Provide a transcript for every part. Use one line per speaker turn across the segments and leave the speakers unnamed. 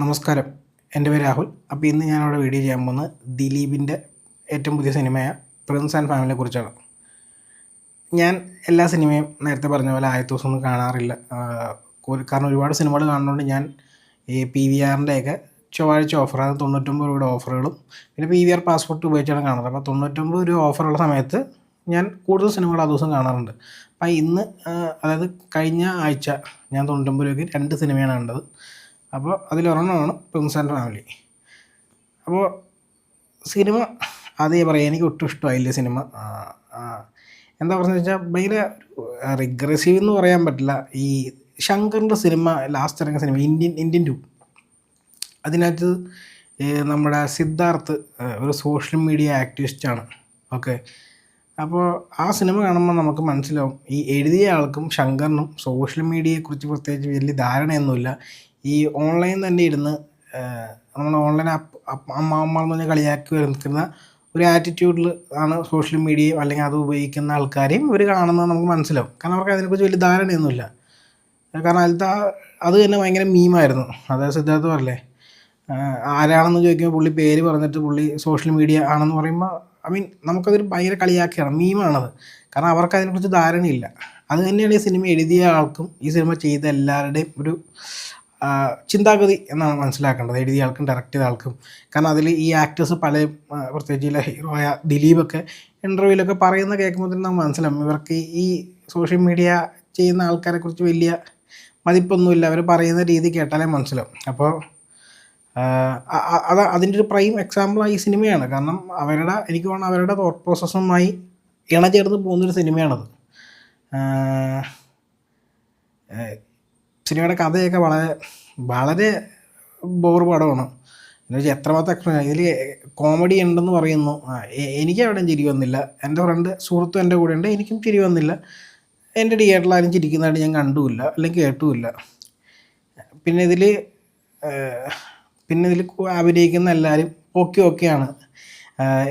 നമസ്കാരം. എൻ്റെ പേര് രാഹുൽ. അപ്പോൾ ഇന്ന് ഞാനിവിടെ വീഡിയോ ചെയ്യാൻ പോകുന്നത് ദിലീപിൻ്റെ ഏറ്റവും പുതിയ സിനിമയായ പ്രിൻസ് ആൻഡ് ഫാമിലിയെ കുറിച്ചാണ്. ഞാൻ എല്ലാ സിനിമയും നേരത്തെ പറഞ്ഞ പോലെ ആദ്യത്തെ ദിവസമൊന്നും കാണാറില്ല. കാരണം ഒരുപാട് സിനിമകൾ കാണുന്നതുകൊണ്ട് ഞാൻ ഈ PVRൻ്റെയൊക്കെ ചൊവ്വാഴ്ച ഓഫർ, അത് 99 രൂപയുടെ ഓഫറുകളും പിന്നെ PVR പാസ്പോർട്ട് ഉപയോഗിച്ചാണ് കാണുന്നത്. അപ്പോൾ 99 രൂപ ഓഫറുള്ള സമയത്ത് ഞാൻ കൂടുതൽ സിനിമകൾ ആ ദിവസം കാണാറുണ്ട്. അപ്പോൾ ഇന്ന് അതായത് കഴിഞ്ഞ ആഴ്ച ഞാൻ 99 രൂപയ്ക്ക് 2 സിനിമയാണ് കണ്ടത്. അപ്പോൾ അതിലൊരെണ്ണമാണ് പ്രിൻസ് ആൻഡ് ഫാമിലി. അപ്പോൾ സിനിമ അതേ പറയാം, എനിക്ക് ഒട്ടും ഇഷ്ടമായില്ല സിനിമ. എന്താ പറഞ്ഞതെന്ന് വെച്ചാൽ ഭയങ്കര റിഗ്രസീവ് എന്ന് പറയാൻ പറ്റില്ല. ഈ ശങ്കറിൻ്റെ സിനിമ ലാസ്റ്റ് ഇറങ്ങിയ സിനിമ ഇന്ത്യൻ 2, അതിനകത്ത് നമ്മുടെ സിദ്ധാർത്ഥ് ഒരു സോഷ്യൽ മീഡിയ ആക്ടിവിസ്റ്റാണ്. ഓക്കെ, അപ്പോൾ ആ സിനിമ കാണുമ്പോൾ നമുക്ക് മനസ്സിലാവും ഈ എഴുതിയ ആൾക്കും ശങ്കറിനും സോഷ്യൽ മീഡിയയെക്കുറിച്ച് പ്രത്യേകിച്ച് വലിയ ധാരണയൊന്നുമില്ല. ഈ ഓൺലൈൻ തന്നെ ഇരുന്ന് നമ്മൾ ഓൺലൈൻ അമ്മാവന്മാർ എന്ന് പറഞ്ഞാൽ കളിയാക്കി വരുന്ന ഒരു ആറ്റിറ്റ്യൂഡിൽ ആണ് സോഷ്യൽ മീഡിയയും അല്ലെങ്കിൽ അത് ഉപയോഗിക്കുന്ന ആൾക്കാരെയും ഇവർ കാണുന്നത് നമുക്ക് മനസ്സിലാവും. കാരണം അവർക്ക് അതിനെക്കുറിച്ച് വലിയ ധാരണയൊന്നുമില്ല. കാരണം അത് തന്നെ ഭയങ്കര മീമായിരുന്നു. അതായത് സിദ്ധാർത്ഥ് പറയല്ലേ, ആരാണെന്ന് ചോദിക്കുമ്പോൾ പുള്ളി പേര് പറഞ്ഞിട്ട് പുള്ളി സോഷ്യൽ മീഡിയ ആണെന്ന് പറയുമ്പോൾ നമുക്കതൊരു ഭയങ്കര കളിയാക്കിയാണ്, മീമാണത്. കാരണം അവർക്ക് അതിനെക്കുറിച്ച് ധാരണയില്ല. അത് തന്നെയാണ് ഈ സിനിമ എഴുതിയ ആൾക്കും ഈ സിനിമ ചെയ്ത എല്ലാവരുടെയും ഒരു ചിന്താഗതി എന്നാണ് മനസ്സിലാക്കേണ്ടത്, എഴുതിയ ആൾക്കും ഡയറക്റ്റ് ചെയ്ത ആൾക്കും. കാരണം അതിൽ ഈ ആക്ടേഴ്സ് പല പ്രത്യേകിച്ച് ഹീറോയായ ദിലീപൊക്കെ ഇൻ്റർവ്യൂവിലൊക്കെ പറയുന്ന കേൾക്കുമ്പോൾ തന്നെ നമുക്ക് മനസ്സിലാവും ഇവർക്ക് ഈ സോഷ്യൽ മീഡിയ ചെയ്യുന്ന ആൾക്കാരെക്കുറിച്ച് വലിയ മതിപ്പൊന്നുമില്ല. അവർ പറയുന്ന രീതി കേട്ടാലേ മനസ്സിലാവും. അപ്പോൾ അതിൻ്റെ ഒരു പ്രൈം എക്സാമ്പിളായി ഈ സിനിമയാണ്. കാരണം എനിക്ക് തോന്നുന്നു അവരുടെ തോട്ട് പ്രോസസ്സുമായി ഇണചേർന്ന് പോകുന്നൊരു സിനിമയാണത്. സിനിമയുടെ കഥയൊക്കെ വളരെ വളരെ ബോർ പടമാണ്. എന്ന് വെച്ചാൽ എത്രമാത്രം ഇതിൽ കോമഡി ഉണ്ടെന്ന് പറയുന്നു. എനിക്ക് അവിടെ ചിരി വന്നില്ല. എൻ്റെ സുഹൃത്തും എൻ്റെ കൂടെ ഉണ്ട്, എനിക്കും ചിരി വന്നില്ല. എൻ്റെ തിയേറ്ററിൽ ആരും ചിരിക്കുന്നതായിട്ട് ഞാൻ കണ്ടുമില്ല അല്ലെങ്കിൽ കേട്ടുമില്ല. പിന്നെ ഇതിൽ അഭിനയിക്കുന്ന എല്ലാവരും ഓക്കെയാണ്.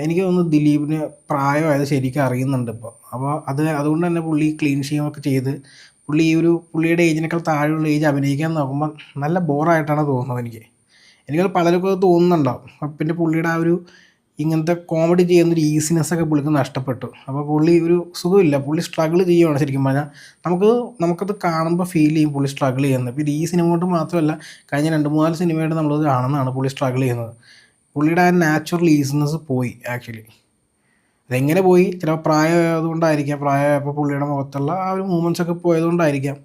എനിക്ക് തോന്നുന്നു ദിലീപിന് പ്രായമായത് ശരിക്കും അറിയുന്നുണ്ട് ഇപ്പോൾ. അപ്പോൾ അതുകൊണ്ട് തന്നെ പുള്ളി ക്ലീൻ ഷേവൊക്കെ ചെയ്ത് പുള്ളിയുടെ ഏജിനേക്കാൾ താഴെയുള്ള ഏജ് അഭിനയിക്കാൻ നോക്കുമ്പോൾ നല്ല ബോറായിട്ടാണ് തോന്നുന്നത് എനിക്കത് പലർക്കും അത് തോന്നുന്നുണ്ടാവും. പിന്നെ പുള്ളിയുടെ ആ ഒരു ഇങ്ങനത്തെ കോമഡി ചെയ്യുന്നൊരു ഈസിനെസ്സൊക്കെ പുള്ളിക്ക് നഷ്ടപ്പെട്ടു. അപ്പോൾ പുള്ളി ഒരു സുഖമില്ല, പുള്ളി സ്ട്രഗിൾ ചെയ്യുകയാണ്. ശരിക്കും പറഞ്ഞാൽ നമുക്കത് കാണുമ്പോൾ ഫീൽ ചെയ്യും പുള്ളി സ്ട്രഗിൾ ചെയ്യുന്നത്. ഇപ്പോൾ ഇത് ഈ സിനിമ കൊണ്ട് മാത്രമല്ല, കഴിഞ്ഞ 2-3 സിനിമയായിട്ട് നമ്മളത് കാണുന്നതാണ് പുള്ളി സ്ട്രഗിൾ ചെയ്യുന്നത്. പുള്ളിയുടെ ആ നാച്ചുറൽ ഈസിനെസ് പോയി ആക്ച്വലി. അതെങ്ങനെ പോയി? ചിലപ്പോൾ പ്രായമായതുകൊണ്ടായിരിക്കാം. പ്രായമായപ്പോൾ പുള്ളിയുടെ മുഖത്തുള്ള ആ ഒരു മൂമെൻറ്റ്സൊക്കെ പോയതുകൊണ്ടായിരിക്കാം.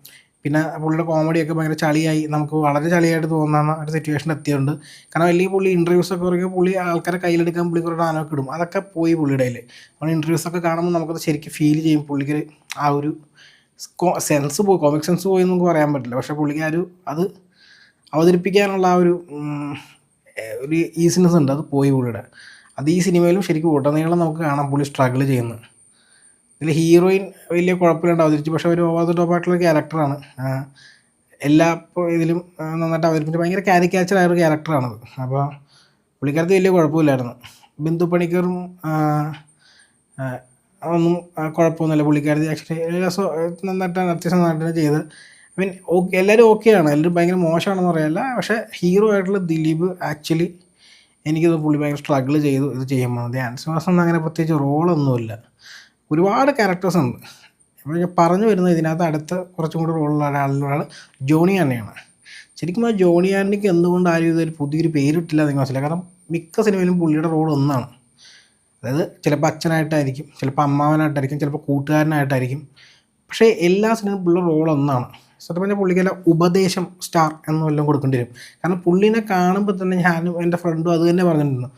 പിന്നെ പുള്ളിയുടെ കോമഡിയൊക്കെ ഭയങ്കര ചളിയായി, നമുക്ക് വളരെ ചളിയായിട്ട് തോന്നുന്ന ഒരു സിറ്റുവേഷൻ എത്തിയിട്ടുണ്ട്. കാരണം അല്ലെങ്കിൽ പുള്ളി ഇൻ്റർവ്യൂസൊക്കെ പറയുമ്പോൾ പുള്ളി ആൾക്കാരെ കയ്യിലെടുക്കാൻ പുള്ളി കുറേ ഡയലോഗ് ഇടും, അതൊക്കെ പോയി പുള്ളിയുടെ കയ്യിൽ. നമ്മൾ ഇൻ്റർവ്യൂസൊക്കെ കാണുമ്പോൾ നമുക്കത് ശരിക്കും ഫീൽ ചെയ്യും. പുള്ളിക്ക് ആ ഒരു സെൻസ് പോയി, കോമിക് സെൻസ് പോയി നമുക്ക് പറയാൻ പറ്റില്ല. പക്ഷേ പുള്ളിക്ക് അത് അവതരിപ്പിക്കാനുള്ള ആ ഒരു ഈസിനെസ് ഉണ്ട്, അത് പോയി പുള്ളിയുടെ. അത് ഈ സിനിമയിലും ശരിക്കും ഉടനീളം നമുക്ക് കാണാം പുള്ളി സ്ട്രഗിൾ ചെയ്യുന്നത്. ഇതിൽ ഹീറോയിൻ വലിയ കുഴപ്പമില്ലാണ്ട് അവതരിച്ചു, പക്ഷേ ഒരു ഓവർ ദ ടോപ്പായിട്ടുള്ള ക്യാരക്ടറാണ്. എല്ലാ ഇതിലും നന്നായിട്ട് അവതരിപ്പിച്ച് ഭയങ്കര കാരിക്കേച്ചറായൊരു ക്യാരക്ടറാണത്. അപ്പോൾ പുള്ളിക്കാരത്ത് വലിയ കുഴപ്പമില്ലായിരുന്നു. ബിന്ദു പണിക്കറും ഒന്നും കുഴപ്പമൊന്നുമില്ല. പുള്ളിക്കാരത്തി ആക്ച്വലി നന്നായിട്ടാണ്, അത്യാവശ്യം നന്നായിട്ടാണ് ചെയ്ത്. എല്ലാവരും ഓക്കെയാണ്, എല്ലാവരും ഭയങ്കര മോശമാണെന്ന് പറയാനല്ല. പക്ഷേ ഹീറോ ആയിട്ടുള്ള ദിലീപ് ആക്ച്വലി എനിക്കത് പുള്ളി ഭയങ്കര സ്ട്രഗിൾ ചെയ്തു ഇത് ചെയ്യുമ്പോൾ. ഡാൻസ് മാസം അങ്ങനെ പ്രത്യേകിച്ച് റോളൊന്നുമില്ല, ഒരുപാട് ക്യാരക്ടേഴ്സ് ഉണ്ട്. അപ്പോൾ ഞാൻ പറഞ്ഞു വരുന്നത് ഇതിനകത്ത് അടുത്ത കുറച്ചും കൂടി റോളുള്ള ഒരാളാണ് ജോണി ആൻ്റണിയാണ്. ശരിക്കും ആ ജോണി ആൻ്റണിക്ക് എന്തുകൊണ്ട് ആരും ഇതൊരു പുതിയൊരു പേരിട്ടില്ല എന്ന് മനസ്സിലായി. കാരണം മിക്ക സിനിമയിലും പുള്ളിയുടെ റോൾ ഒന്നാണ്. അതായത് ചിലപ്പോൾ അച്ഛനായിട്ടായിരിക്കും, ചിലപ്പോൾ അമ്മാവനായിട്ടായിരിക്കും, ചിലപ്പോൾ കൂട്ടുകാരനായിട്ടായിരിക്കും. പക്ഷേ എല്ലാ സിനിമയും പുള്ളിയുടെ റോൾ ഒന്നാണ്. സത്യം പറഞ്ഞാൽ പുള്ളിക്കല്ല ഉപദേശം സ്റ്റാർ എന്ന് വല്ലതും കൊടുക്കേണ്ടി വരും. കാരണം പുള്ളിനെ കാണുമ്പോൾ തന്നെ ഞാനും എൻ്റെ ഫ്രണ്ടും അത് തന്നെ പറഞ്ഞിട്ടുണ്ട്,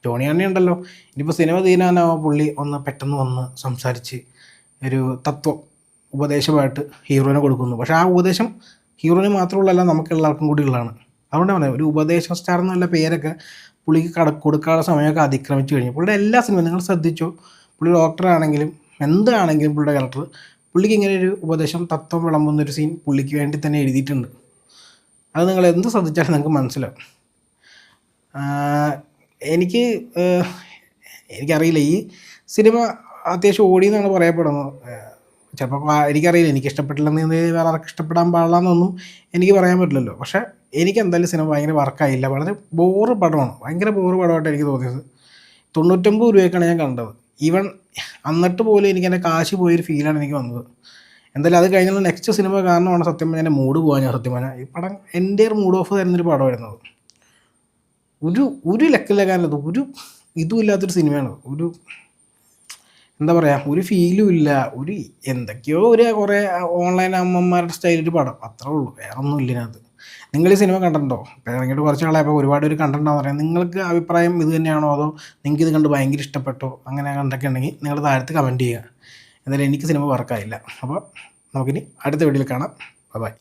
ജോണി ആൻ്റണി ഉണ്ടല്ലോ, ഇനിയിപ്പോൾ സിനിമ തീരാനാവോ പുള്ളി പെട്ടെന്ന് വന്ന് സംസാരിച്ച് ഒരു ഉപദേശമായിട്ട് ഹീറോയിനെ കൊടുക്കുന്നു. പക്ഷേ ആ ഉപദേശം ഹീറോയിന് മാത്രമുള്ളതല്ല, നമുക്ക് എല്ലാവർക്കും കൂടി ഉള്ളതാണ്. അതുകൊണ്ട് പറയാം, ഒരു ഉപദേശം സ്റ്റാർ എന്നുള്ള പേരൊക്കെ പുള്ളിക്ക് കൊടുക്കാനുള്ള സമയമൊക്കെ അതിക്രമിച്ചു കഴിഞ്ഞു. പുള്ളിയുടെ എല്ലാ സിനിമയും നിങ്ങൾ ശ്രദ്ധിച്ചോ, പുള്ളി ഡോക്ടറാണെങ്കിലും എന്താണെങ്കിലും പുള്ളിയുടെ ക്യാരക്ടർ പുള്ളിക്ക് ഇങ്ങനെ ഒരു ഉപദേശം തത്വം വിളമ്പുന്നൊരു സീൻ പുള്ളിക്ക് വേണ്ടി തന്നെ എഴുതിയിട്ടുണ്ട്. അത് നിങ്ങൾ എന്ത് ശ്രദ്ധിച്ചാലും നിങ്ങൾക്ക് മനസ്സിലാവും. എനിക്കറിയില്ല, ഈ സിനിമ അത്യാവശ്യം ഓടിയെന്നാണ് പറയപ്പെടുന്നത്. ചിലപ്പോൾ എനിക്കറിയില്ല, എനിക്ക് ഇഷ്ടപ്പെട്ടില്ലെന്ന് വേറെ ആർക്ക് ഇഷ്ടപ്പെടാൻ പാടില്ല എന്നൊന്നും എനിക്ക് പറയാൻ പറ്റില്ലല്ലോ. പക്ഷേ എനിക്ക് എന്തായാലും സിനിമ ഭയങ്കര വർക്കായില്ല. വളരെ ബോറ് പടമാണ്, ഭയങ്കര ബോറ് പടമായിട്ട് എനിക്ക് തോന്നിയത്. 99 രൂപയ്ക്കാണ് ഞാൻ കണ്ടത്. ഈവൻ എന്നിട്ട് പോലും എനിക്ക് എൻ്റെ കാശ് പോയൊരു ഫീലാണ് എനിക്ക് വന്നത്. എന്തായാലും അത് കഴിഞ്ഞുള്ള നെക്സ്റ്റ് സിനിമ കാരണമാണ് സത്യം പറഞ്ഞാൽ എൻ്റെ മൂഡ് പോകാൻ. ഞാൻ സത്യം പറഞ്ഞാൽ ഈ പടം എൻ്റെ ഒരു മൂഡ് ഓഫ് തരുന്നൊരു പടമായിരുന്നത്. ഒരു ലക്കില്ലാകാനത് ഒരു ഇതുമില്ലാത്തൊരു സിനിമയാണ്. ഒരു എന്താ പറയുക, ഒരു ഫീലും ഇല്ല. ഒരു എന്തൊക്കെയോ കുറേ ഓൺലൈൻ അമ്മമാരുടെ സ്റ്റൈലൊരു പടം, അത്രേ ഉള്ളൂ, വേറെ ഒന്നും ഇല്ല ഇതിനകത്ത്. നിങ്ങൾ ഈ സിനിമ കണ്ടിട്ടുണ്ടോ? ഇപ്പോൾ ഇറങ്ങിയിട്ട് കുറച്ച് നാളായപ്പോൾ ഒരുപാട് പേര് കണ്ടിട്ടുണ്ടാകുന്ന പറയാം. നിങ്ങൾക്ക് അഭിപ്രായം ഇത് തന്നെയാണോ, അതോ നിങ്ങൾക്ക് ഇത് കണ്ട് ഭയങ്കര ഇഷ്ടപ്പെട്ടോ, അങ്ങനെ കണ്ടൊക്കെ ഉണ്ടെങ്കിൽ നിങ്ങൾ താഴത്ത് കമൻറ്റ് ചെയ്യുക. എന്തായാലും എനിക്ക് സിനിമ വർക്കായില്ല. അപ്പോൾ നമുക്കിനി അടുത്ത വീഡിയോയിൽ കാണാം. ബൈ.